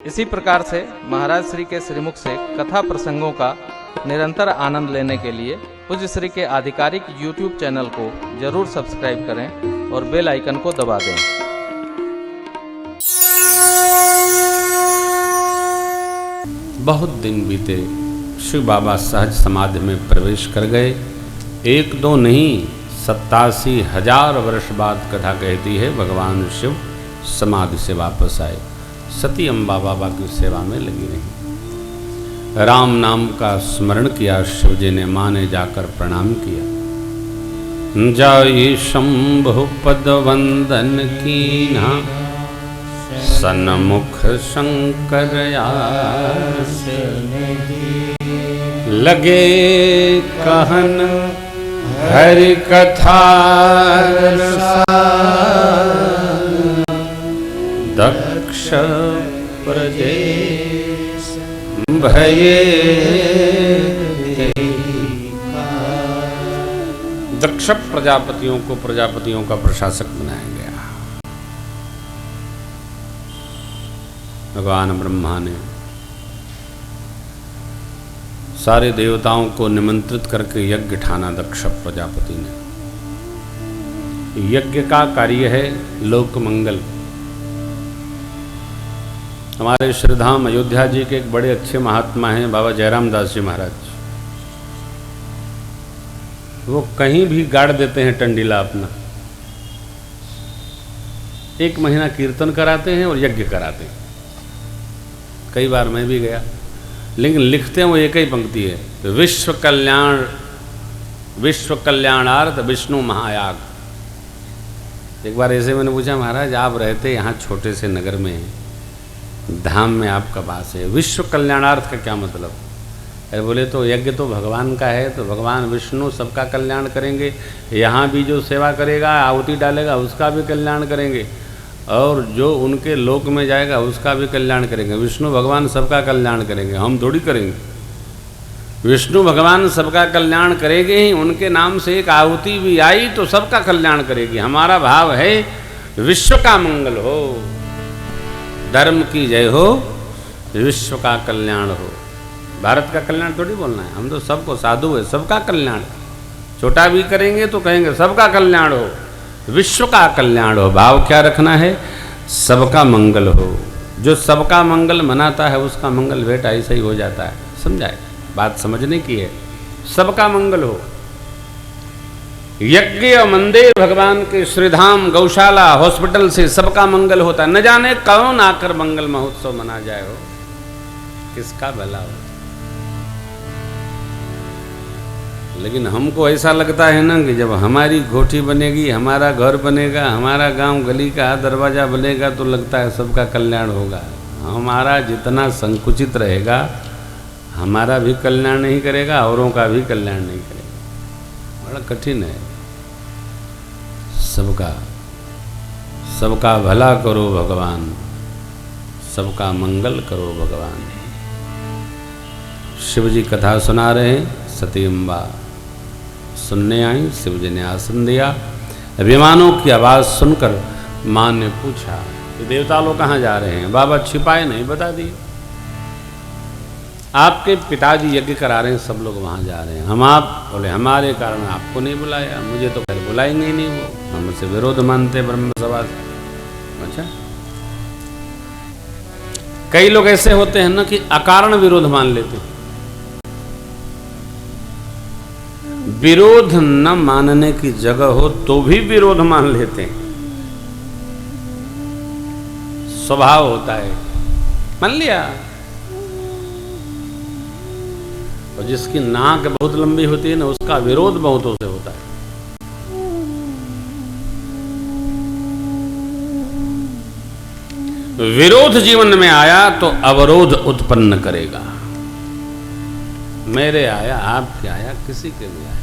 इसी प्रकार से महाराज श्री के श्रीमुख से कथा प्रसंगों का निरंतर आनंद लेने के लिए पूज्य श्री के आधिकारिक YouTube चैनल को जरूर सब्सक्राइब करें और बेल आइकन को दबा दें। बहुत दिन बीते, शिव बाबा सहज समाधि में प्रवेश कर गए। एक दो नहीं 87,000 वर्ष बाद कथा कहती है भगवान शिव समाधि से वापस आए। सती अम्बा बाबा की सेवा में लगी रही। राम नाम का स्मरण किया शिव जी ने। माँ ने जाकर प्रणाम किया। जाई शंभु पद वंदन कीना, सन्मुख शंकर आस लगे कहन हरि कथा दक्ष प्रदेश भये। दक्ष प्रजापतियों को प्रजापतियों का प्रशासक बनाया गया। भगवान ब्रह्मा ने सारे देवताओं को निमंत्रित करके यज्ञ ठाना। दक्ष प्रजापति ने यज्ञ का कार्य है लोक मंगल। हमारे श्रीधाम अयोध्या जी के एक बड़े अच्छे महात्मा हैं बाबा जयराम दास जी महाराज। वो कहीं भी गाड़ देते हैं टंडीला अपना। 1 महीना कीर्तन कराते हैं और यज्ञ कराते हैं। कई बार मैं भी गया, लेकिन लिखते हैं वो एक ही पंक्ति है, विश्व कल्याणार्थ विष्णु महायाग। एक बार ऐसे मैंने पूछा, महाराज आप रहते यहाँ छोटे से नगर में, धाम में आपका वास है, विश्व कल्याणार्थ का क्या मतलब? अरे बोले तो यज्ञ तो भगवान का है, तो भगवान विष्णु सबका कल्याण करेंगे। यहाँ भी जो सेवा करेगा, आहुति डालेगा, उसका भी कल्याण करेंगे, और जो उनके लोक में जाएगा उसका भी कल्याण करेंगे। विष्णु भगवान सबका कल्याण करेंगे, हम थोड़ी करेंगे। विष्णु भगवान सबका कल्याण करेंगे ही। उनके नाम से एक आहुति भी आई तो सबका कल्याण करेगी। हमारा भाव है विश्व का मंगल हो, धर्म की जय हो, विश्व का कल्याण हो। भारत का कल्याण थोड़ी बोलना है, हम तो सबको साधु है, सबका कल्याण। छोटा भी करेंगे तो कहेंगे सबका कल्याण हो, विश्व का कल्याण हो। भाव क्या रखना है? सबका मंगल हो। जो सबका मंगल मनाता है उसका मंगल भेंट ऐसा ही हो जाता है। समझाए? बात समझने की है। सबका मंगल हो। यज्ञ मंदिर भगवान के श्रीधाम गौशाला हॉस्पिटल से सबका मंगल होता है। न जाने कौन आकर मंगल महोत्सव मना जाए हो, किसका भला हो। लेकिन हमको ऐसा लगता है ना कि जब हमारी कोठी बनेगी, हमारा घर बनेगा, हमारा गांव गली का दरवाजा बनेगा, तो लगता है सबका कल्याण होगा। हमारा जितना संकुचित रहेगा, हमारा भी कल्याण नहीं करेगा, औरों का भी कल्याण नहीं करेगा। बड़ा कठिन है। सबका भला करो भगवान, सबका मंगल करो भगवान। शिव जी कथा सुना रहे हैं। सती अम्बा सुनने आई। शिव जी ने आसन दिया। विमानों की आवाज़ सुनकर माँ ने पूछा कि देवता लोग कहाँ जा रहे हैं? बाबा छिपाए नहीं, बता दिए। आपके पिताजी यज्ञ करा रहे हैं, सब लोग वहाँ जा रहे हैं। हम आप बोले हमारे कारण आपको नहीं बुलाया, मुझे तो पहले बुलाएंगे ही नहीं। वो हमसे विरोध मानते ब्रह्म सभा से। अच्छा, कई लोग ऐसे होते हैं ना कि अकारण विरोध मान लेते हैं। विरोध न मानने की जगह हो तो भी विरोध मान लेते हैं। स्वभाव होता है, मान लिया। और जिसकी नाक बहुत लंबी होती है ना, उसका विरोध बहुतों से होता है। विरोध जीवन में आया तो अवरोध उत्पन्न करेगा। मेरे आया, आपके आया, किसी के भी आया।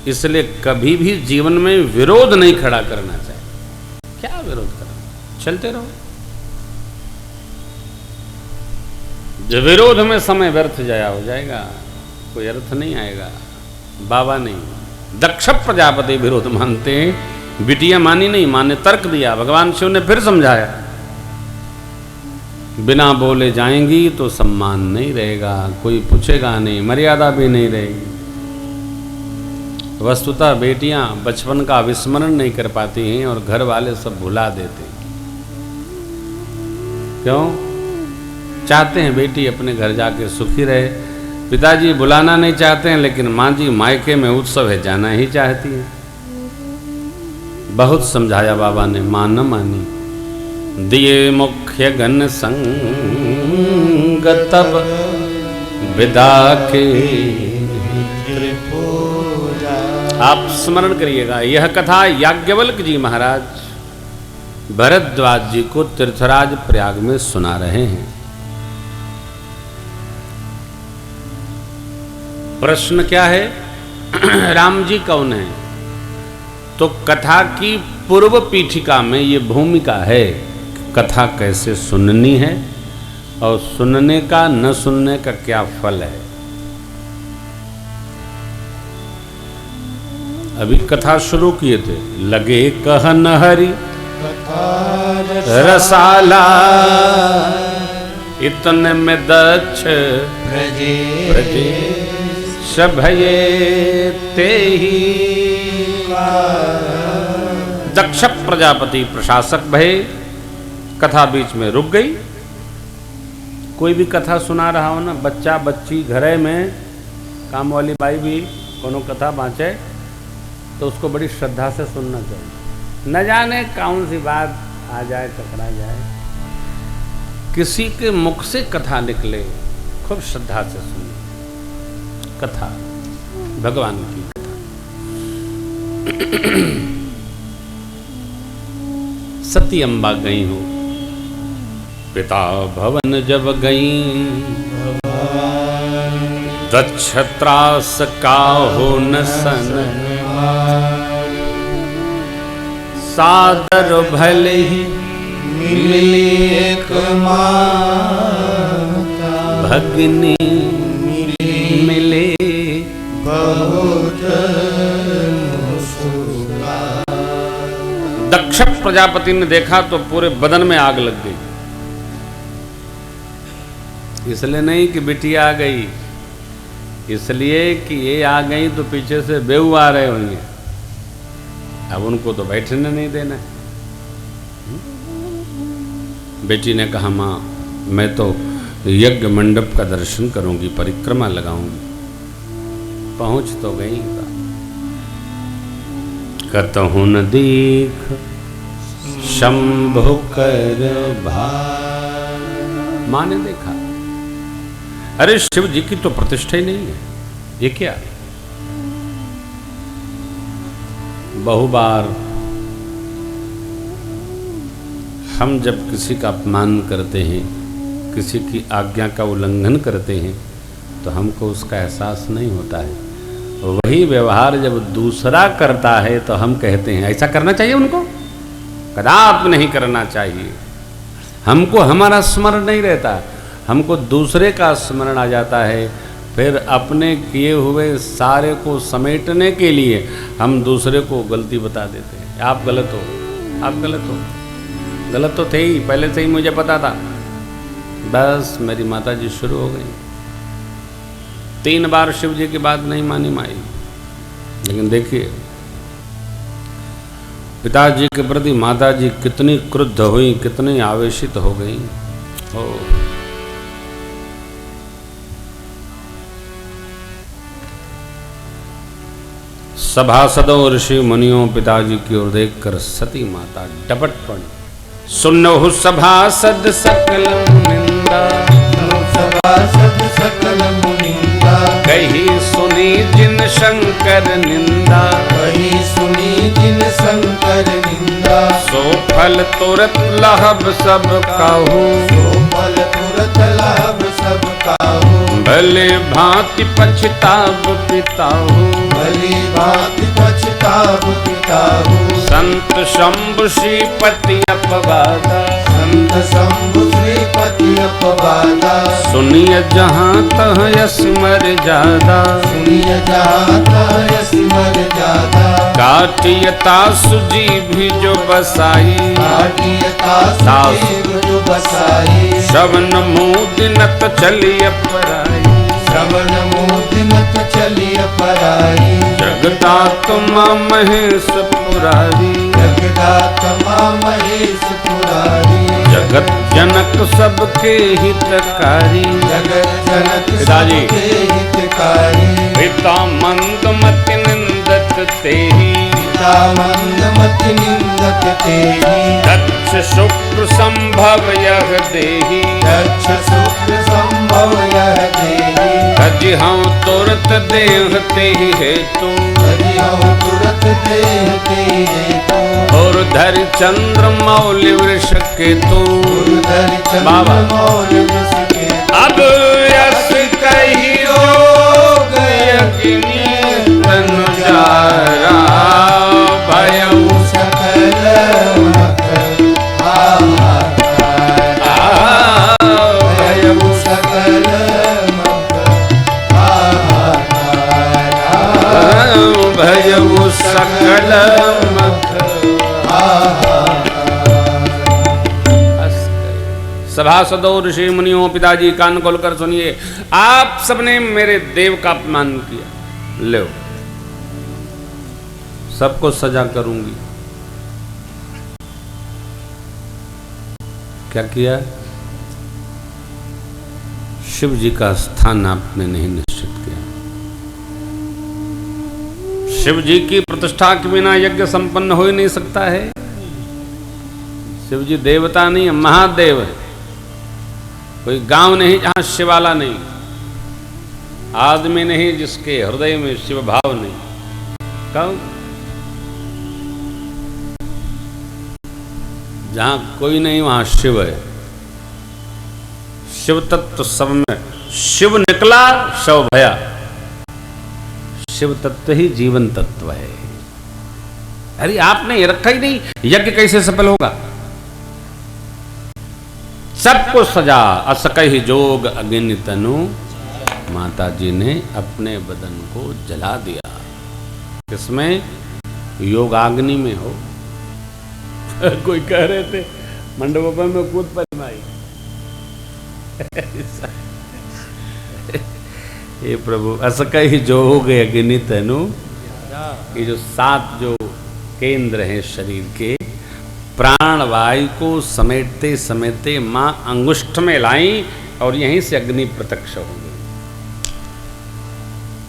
इसलिए कभी भी जीवन में विरोध नहीं खड़ा करना चाहिए। क्या विरोध करना? चलते रहो। जो विरोध में समय व्यर्थ जाया हो जाएगा, कोई अर्थ नहीं आएगा। बाबा नहीं, दक्ष प्रजापति विरोध मानते हैं। बिटिया मानी नहीं, माँ ने तर्क दिया, भगवान शिव ने फिर समझाया। बिना बोले जाएंगी तो सम्मान नहीं रहेगा, कोई पूछेगा नहीं, मर्यादा भी नहीं रहेगी। वस्तुतः बेटियां बचपन का विस्मरण नहीं कर पाती हैं और घर वाले सब भुला देते हैं। क्यों? चाहते हैं बेटी अपने घर जाके सुखी रहे। पिताजी बुलाना नहीं चाहते हैं, लेकिन माँ जी मायके में उत्सव है जाना ही चाहती है। बहुत समझाया बाबा ने, मां न मानी। दिए मुख्य गण संग तब विदा के। आप स्मरण करिएगा, यह कथा याज्ञवल्क्य जी महाराज भरद्वाज जी को तीर्थराज प्रयाग में सुना रहे हैं। प्रश्न क्या है? राम जी कौन है? तो कथा की पूर्व पीठिका में ये भूमिका है, कथा कैसे सुननी है और सुनने का न सुनने का क्या फल है। अभी कथा शुरू किए थे, लगे कहन हरि रसाला, इतने में दक्ष ब्रजे भये ते ही। दक्ष प्रजापति प्रशासक भये, कथा बीच में रुक गई। कोई भी कथा सुना रहा हो ना, बच्चा बच्ची घरे में काम वाली बाई भी कोनो कथा बाँचे तो उसको बड़ी श्रद्धा से सुनना चाहिए। न जाने कौन सी बात आ जाए, टकरा जाए, किसी के मुख से कथा निकले, खूब श्रद्धा से सुनिए कथा, भगवान की कथा। सती अम्बा गई हो, पिता भवन जब गई, दक्षत्रास का हो न सन, सादर भले ही मिली एक माता, भगनी मिले बहुत मुस्कुरा। दक्ष प्रजापति ने देखा तो पूरे बदन में आग लग गई। इसलिए नहीं कि बिटिया आ गई, इसलिए कि ये आ गई तो पीछे से बेऊ आ रहे होंगे, अब उनको तो बैठने नहीं देना। बेटी ने कहा, माँ मैं तो यज्ञ मंडप का दर्शन करूंगी, परिक्रमा लगाऊंगी। पहुंच तो गई, कतहु न दीख शंभु कर भार। माँ ने देखा, अरे शिव जी की तो प्रतिष्ठा ही नहीं है, ये क्या? बहुबार हम जब किसी का अपमान करते हैं, किसी की आज्ञा का उल्लंघन करते हैं तो हमको उसका एहसास नहीं होता है। वही व्यवहार जब दूसरा करता है तो हम कहते हैं ऐसा करना चाहिए, उनको कदापि नहीं करना चाहिए। हमको हमारा स्मरण नहीं रहता, हमको दूसरे का स्मरण आ जाता है। फिर अपने किए हुए सारे को समेटने के लिए हम दूसरे को गलती बता देते हैं। आप गलत हो, आप गलत हो। गलत तो थे ही, पहले से ही मुझे पता था। बस मेरी माता जी शुरू हो गई। 3 बार शिव जी की बात नहीं मानी माई, लेकिन देखिए पिताजी के प्रति माता जी कितनी क्रुद्ध हुई, कितनी आवेशित हो गई। ओ सभासदों ऋषि मुनियों पिताजी की ओर देखकर सती माता डपट पड़ी। सुनो सभासद सकल निंदा, सभासद सकल मुनिंदा, कही सुनी जिन शंकर निंदा, कही सुनी जिन शंकर निंदा, सो फल तुरत लहब सब काहू, सो फल तुरत लहब सब काहू, भले भांति पछताब पिताहू, भली भांति पछताब पिताहू, संत शंभु श्रीपति अपवादा, संत शंभु श्रीपति अपवादा, सुनिय जहाँ तह यश मर जादा, सुनिय जहाँ तह यश मर जादा, काटियता सुजी भी जो बसाई, जो बसाई। श्रवण मुदिनत चलिय पराई, श्रवण मुदिनत चलिय पराई। जगदात्मा महेश पुरारी, जगदात्मा महेश पुरारी। जगत जनक सबके हितकारी, जगत जनक पिताजी। सबके हितकारी। पिता मंदमति निंदक तेहि, पिता मंदमति निंदक तेहि। दक्ष शुक्र संभव यह देहि, दक्ष शुक्र संभव यह देहि। तजि हम तुरत देह तेहि हेतु, हरि हम तुरत देह तेहि हेतु। और धरि चंद्र मौलि वृष केतु। गुरुधरि बाबा। चंद्र मौल वृष केतु। अब यस कहियो यज्ञनी तनु जारा, भयउ सकल मकर हाहाकार। भयउ सकल मकर हाहाकार। भयउ सकल सभासदों, ऋषि मुनियों, पिताजी कान खोलकर सुनिए। आप सबने मेरे देव का अपमान किया, लो सबको सजा करूंगी। क्या किया? शिव जी का स्थान आपने नहीं निश्चित किया। शिव जी की प्रतिष्ठा के बिना यज्ञ संपन्न हो ही नहीं सकता है। शिव जी देवता नहीं है, महादेव है। कोई गांव नहीं जहां शिवाला नहीं, आदमी नहीं जिसके हृदय में शिव भाव नहीं। कब? जहां कोई नहीं वहां शिव है। शिव तत्व सब में, शिव निकला शव भया। शिव तत्व ही जीवन तत्व है। अरे आपने ये रखा ही नहीं, यज्ञ कैसे सफल होगा? सबको सजा असकहि जोग अग्नि तनु, माता जी ने अपने बदन को जला दिया। किसमें? योगाग्नि में हो। कोई कह रहे थे मंडप में कूद पर माई। हे प्रभु, असकहि जोग अग्नि तनु, ये जो 7 जो केंद्र हैं शरीर के, प्राण वायु को समेटते समेटते मां अंगुष्ठ में लाई और यहीं से अग्नि प्रत्यक्ष हो गई।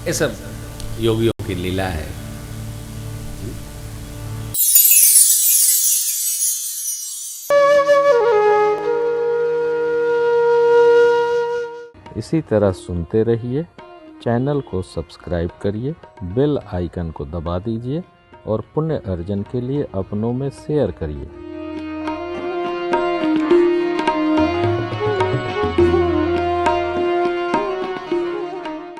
ये सब योगियों की लीला है। इसी तरह सुनते रहिए, चैनल को सब्सक्राइब करिए, बेल आइकन को दबा दीजिए और पुण्य अर्जन के लिए अपनों में शेयर करिए।